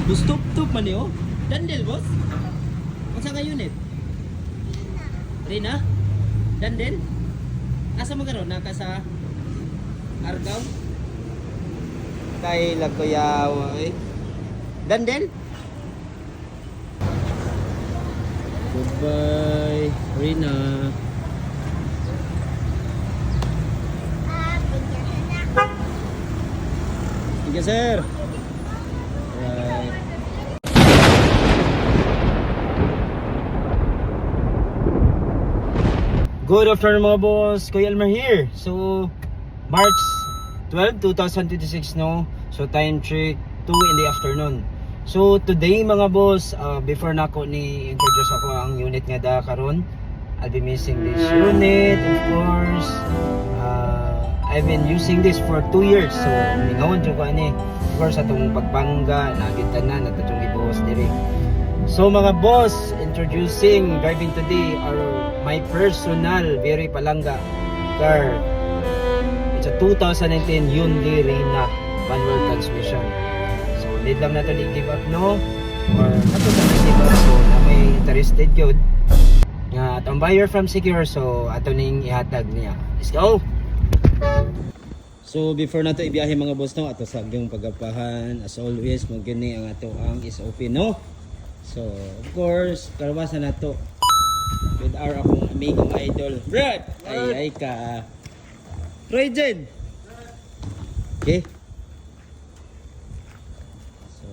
Bustop-top man niyo. Dandel, boss? Unsa nga unit? Rina? Dandel? Asa mo karon? Naka sa Argao? Kay Lagoyaw eh. Dandel? Goodbye, Rina. Thank you, sir. Right. Good afternoon mga boss. Kuya Elmer here. So, March 12, 2026 no. So, time check 2 in the afternoon. So, today mga boss, before na ako ni introduce ako ang unit nga da karon, I'll be missing this unit, of course. I've been using this for 2 years. So, mingawon jud ko ani. Of course, atong pagpangga, nagitanan at atong ibuhos diri. So mga boss, introducing driving today my personal very palangga car. It's a 2019 Hyundai Rena manual transmission. So need lang natin i-give up no, or nato na i-give up. So na may interested yun nga atong buyer from Secure, so ato ning ihatag niya. Let's go. So before nato ibiyahe mga boss no, ato sa agyong pagapahan as always magini ang ato ang SOP no. So, of course, karwasan na to with our akong amigong idol, Brad! Ay ka. Troy Jed! Okay? So,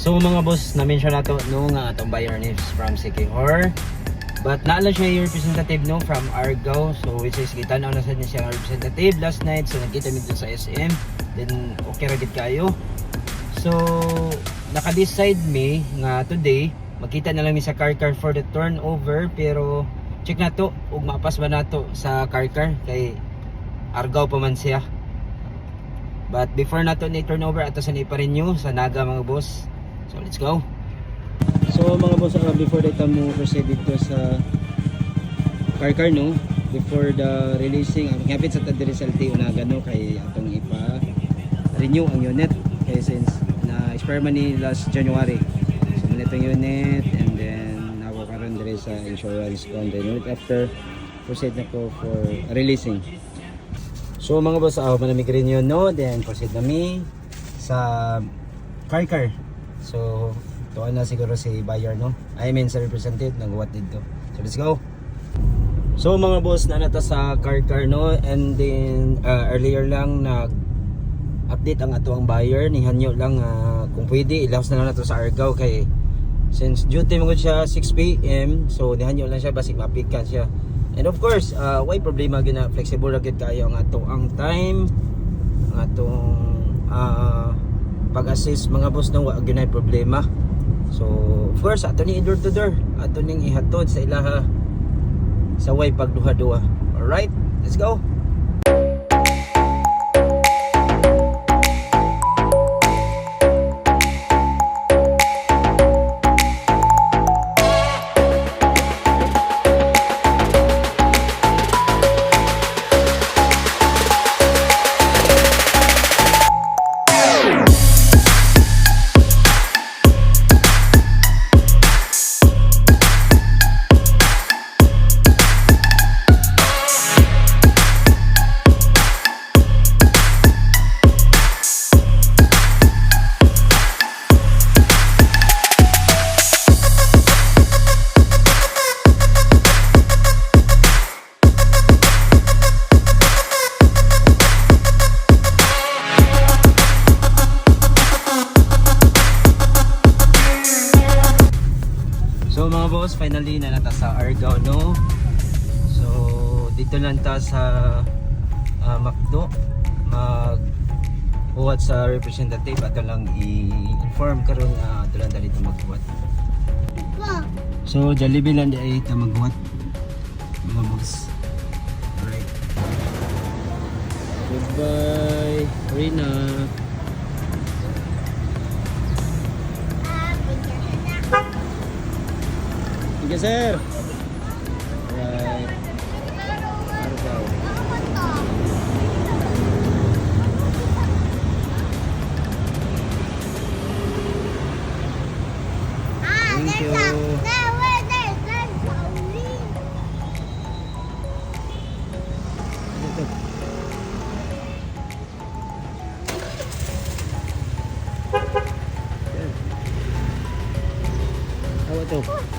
So mga boss, na-mention na to no nga atong buyer ni from Secure. But naala siya yung representative no from Argao. So which is kita na sa niya siya representative last night. So nakita mi dito sa SM. Then okay ra gid kayo. So naka-decide mi nga today makita na lang mi sa car for the turnover, pero check na to ug mapas ba nato sa car kay Argao pa man siya. But before nato ni turnover ato sa ni pa-renew sa Naga mga boss. So let's go. So mga boss, before that mo proceed dito sa car no, before the releasing ang hapit sa Tadiri Salty Unaga no, kay atong ipa-renew ang unit kay since na expire man ni last January. So man itong unit and then nawa karon diri sa insurance con the unit after proceed na ko for releasing. So mga boss, manamig renew no, then proceed na mi sa car. So, tuwa na siguro si buyer no. I mean sa representative nagwat dito. So let's go. So mga boss, na nata sa car no, and then earlier lang nag-update ang ato ang buyer ni hanyo lang kung pwede ilaos na lang nato sa Argao kay since duty mo siya 6 PM, so nihanyo lang siya basig mapikan siya. And of course, why problema gina flexible ra gid kayo ang ato ang time, ang atong pag-assist mga boss nang wag gyud problema. So of course ato ni door to door, ato ning ihatod sa ilaha sa way pagduha-duha. Alright, let's go. finally na nata sa Argao, no? So dito lang ta sa Macdo magbuhat sa representative. Ato lang i-inform karon na ato lang dito magbuhat. So Jollibee lang di ay ta magbuhat mga boss. Alright, goodbye Rina. Sige sir. Alright, Argao. Thank you. Ito. Yan. Awa to.